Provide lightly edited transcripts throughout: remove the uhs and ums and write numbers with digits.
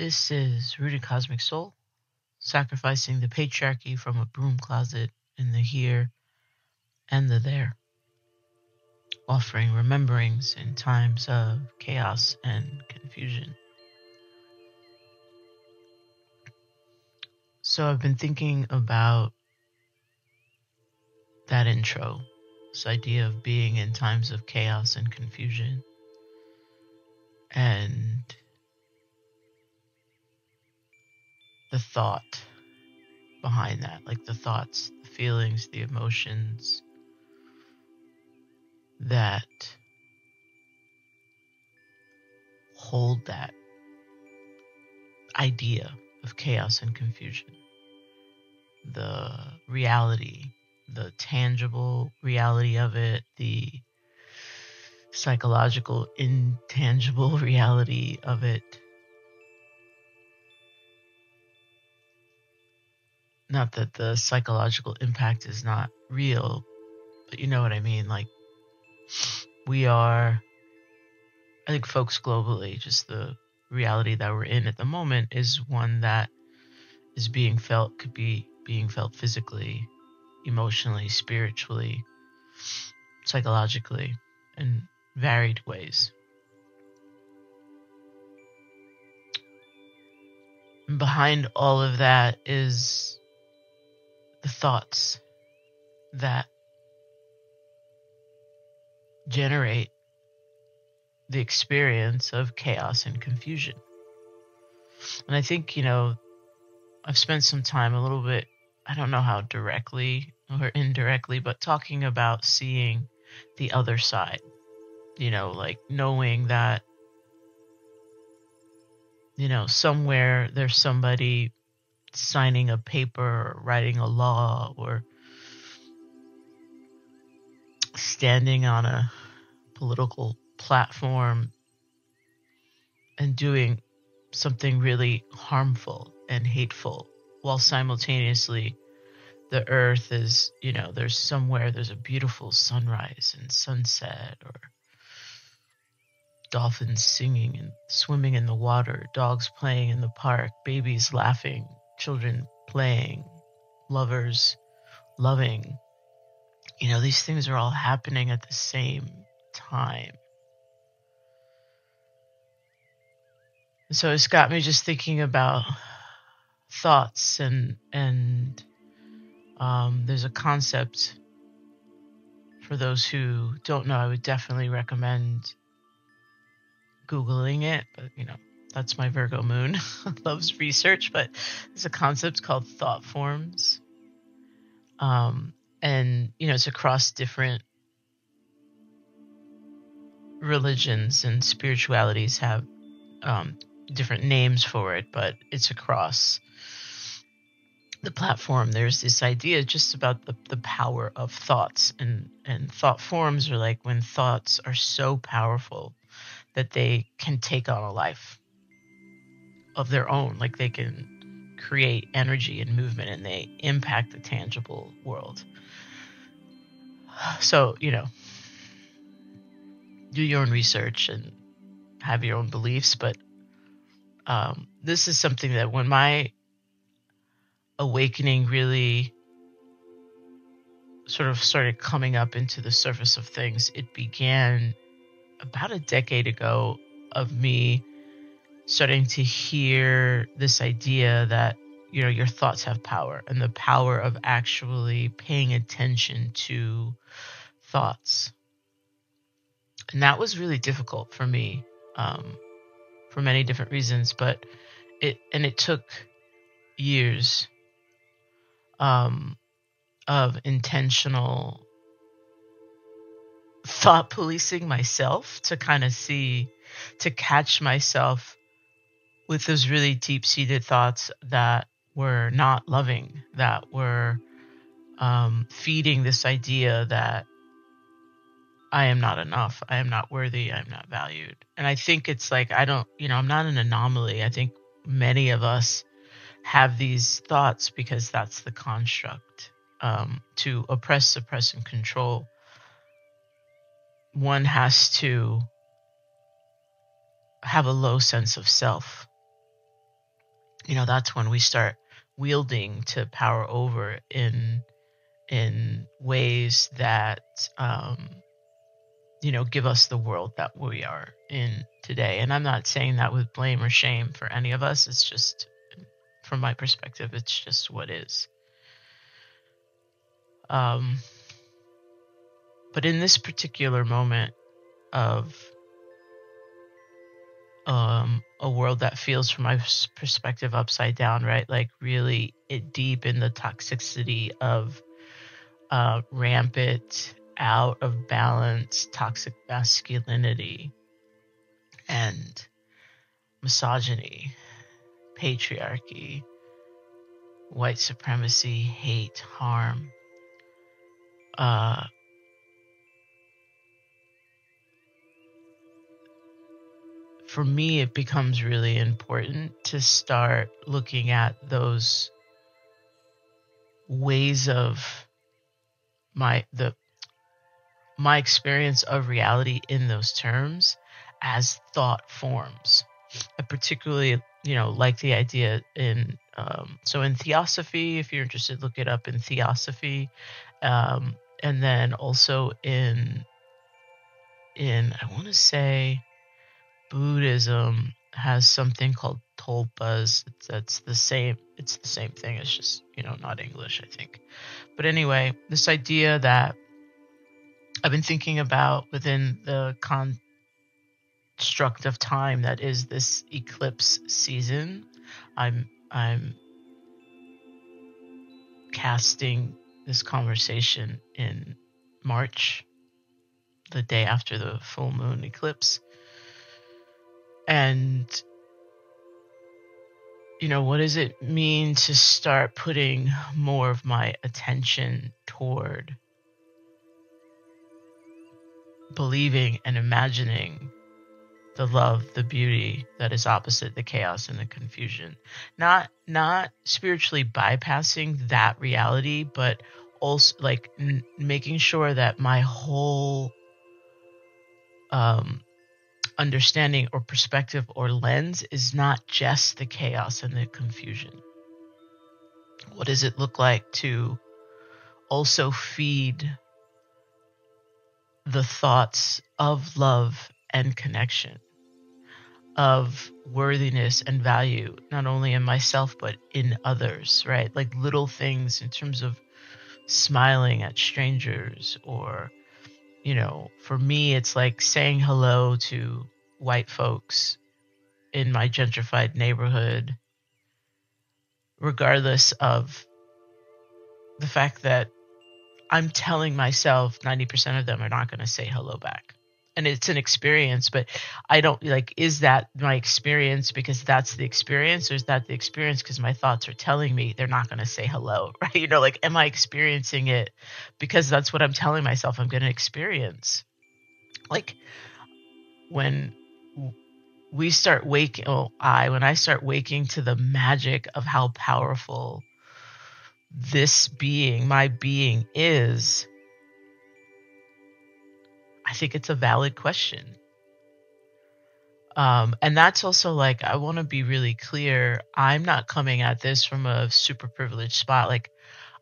This is Rooted Cosmic Soul, sacrificing the patriarchy from a broom closet in the here and the there, offering rememberings in times of chaos and confusion. So I've been thinking about that intro, this idea of being in times of chaos and confusion, and the thought behind that, like the thoughts, the feelings, the emotions that hold that idea of chaos and confusion. The reality, the tangible reality of it, the psychological, intangible reality of it. Not that the psychological impact is not real, but you know what I mean. Like, we are, I think folks globally, just the reality that we're in at the moment is one that is being felt, could be being felt physically, emotionally, spiritually, psychologically, in varied ways. And behind all of that is the thoughts that generate the experience of chaos and confusion. And I think, I've spent some time a little bit, I don't know how directly or indirectly, but talking about seeing the other side, like knowing that, somewhere there's somebody signing a paper or writing a law or standing on a political platform and doing something really harmful and hateful, while simultaneously the earth is, there's a beautiful sunrise and sunset, or dolphins singing and swimming in the water, dogs playing in the park, babies laughing, children playing, lovers loving. These things are all happening at the same time. So it's got me just thinking about thoughts and there's a concept, for those who don't know, I would definitely recommend Googling it, but that's my Virgo moon. Loves research, but there's a concept called thought forms. And it's across different religions, and spiritualities have different names for it, but it's across the platform. There's this idea just about the power of thoughts, and thought forms are like when thoughts are so powerful that they can take on a life of their own, like they can create energy and movement, and they impact the tangible world. So, do your own research and have your own beliefs, but this is something that when my awakening really sort of started coming up into the surface of things, it began about a decade ago, of me starting to hear this idea that, your thoughts have power, and the power of actually paying attention to thoughts. And that was really difficult for me, for many different reasons, but it took years of intentional thought policing myself to kind of to catch myself with those really deep-seated thoughts that were not loving, that were feeding this idea that I am not enough, I am not worthy, I am not valued. And I think it's like, I'm not an anomaly. I think many of us have these thoughts because that's the construct. To oppress, suppress, and control, one has to have a low sense of self. that's when we start wielding to power over in ways that give us the world that we are in today. And I'm not saying that with blame or shame for any of us. It's just, from my perspective, it's just what is. But in this particular moment of a world that feels, from my perspective, upside down, right? Like really deep in the toxicity of rampant, out of balance, toxic masculinity and misogyny, patriarchy, white supremacy, hate, harm. For me, it becomes really important to start looking at those ways of my experience of reality in those terms as thought forms. I particularly, like the idea in Theosophy. If you're interested, look it up in Theosophy, and then also in I want to say Buddhism has something called Tulpas. It's the same thing. It's just, not English, I think. But anyway, this idea that I've been thinking about within the construct of time that is this eclipse season. I'm casting this conversation in March, the day after the full moon eclipse. And, what does it mean to start putting more of my attention toward believing and imagining the love, the beauty that is opposite the chaos and the confusion? Not spiritually bypassing that reality, but also like making sure that my whole understanding or perspective or lens is not just the chaos and the confusion. What does it look like to also feed the thoughts of love and connection, of worthiness and value, not only in myself, but in others, right? Like little things in terms of smiling at strangers, or, for me, it's like saying hello to white folks in my gentrified neighborhood, regardless of the fact that I'm telling myself 90% of them are not going to say hello back. And it's an experience, but I don't is that my experience because that's the experience, or is that the experience because my thoughts are telling me they're not going to say hello, right? Am I experiencing it because that's what I'm telling myself I'm going to experience? Like when we start waking, when I start waking to the magic of how powerful this being, my being, is, I think it's a valid question. And that's also I want to be really clear. I'm not coming at this from a super privileged spot.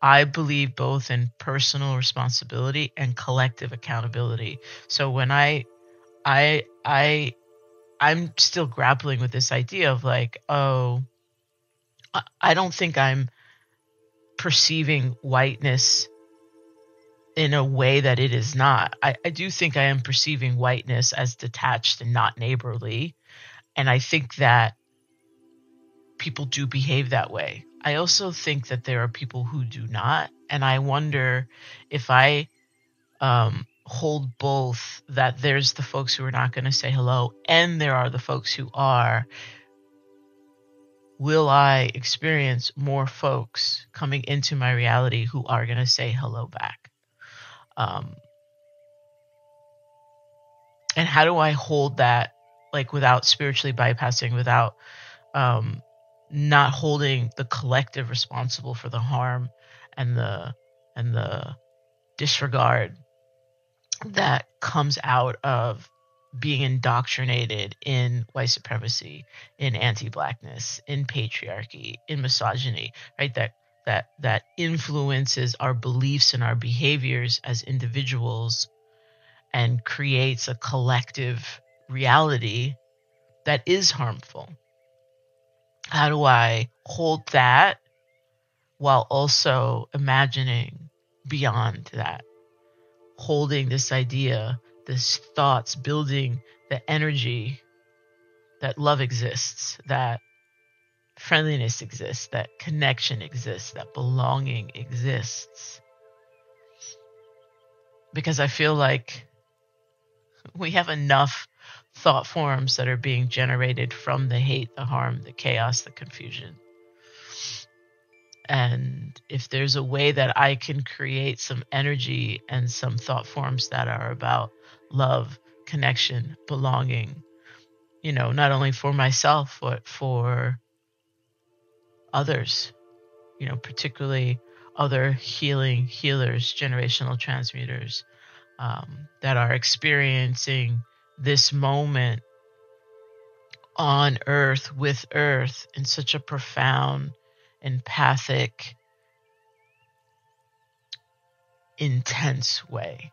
I believe both in personal responsibility and collective accountability. So when I'm still grappling with this idea of I don't think I'm perceiving whiteness in a way that it is not. I do think I am perceiving whiteness as detached and not neighborly. And I think that people do behave that way. I also think that there are people who do not. And I wonder if I hold both, that there's the folks who are not going to say hello and there are the folks who are. Will I experience more folks coming into my reality who are going to say hello back? And how do I hold that, without spiritually bypassing, without not holding the collective responsible for the harm and the disregard that comes out of being indoctrinated in white supremacy, in anti-blackness, in patriarchy, in misogyny, right? That influences our beliefs and our behaviors as individuals and creates a collective reality that is harmful. How do I hold that while also imagining beyond that? Holding this idea, this thoughts, building the energy that love exists, that friendliness exists, that connection exists, that belonging exists. Because I feel like we have enough thought forms that are being generated from the hate, the harm, the chaos, the confusion. And if there's a way that I can create some energy and some thought forms that are about love, connection, belonging, not only for myself, but for others, particularly other healers, generational transmuters that are experiencing this moment on earth, with earth, in such a profound, empathic, intense way.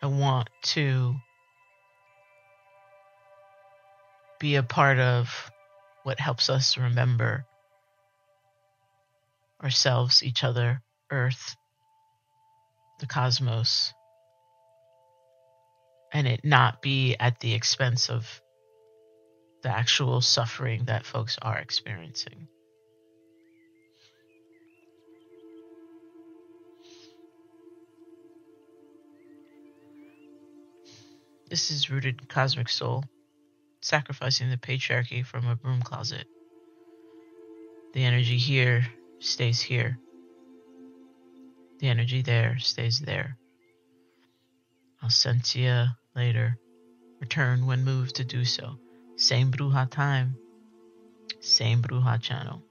I want to be a part of what helps us remember ourselves, each other, Earth, the cosmos, and it not be at the expense of the actual suffering that folks are experiencing. This is rooted in cosmic soul, sacrificing the patriarchy from a broom closet. The energy here stays here. The energy there stays there. I'll send to you later. Return when moved to do so. Same Bruja time, same Bruja channel.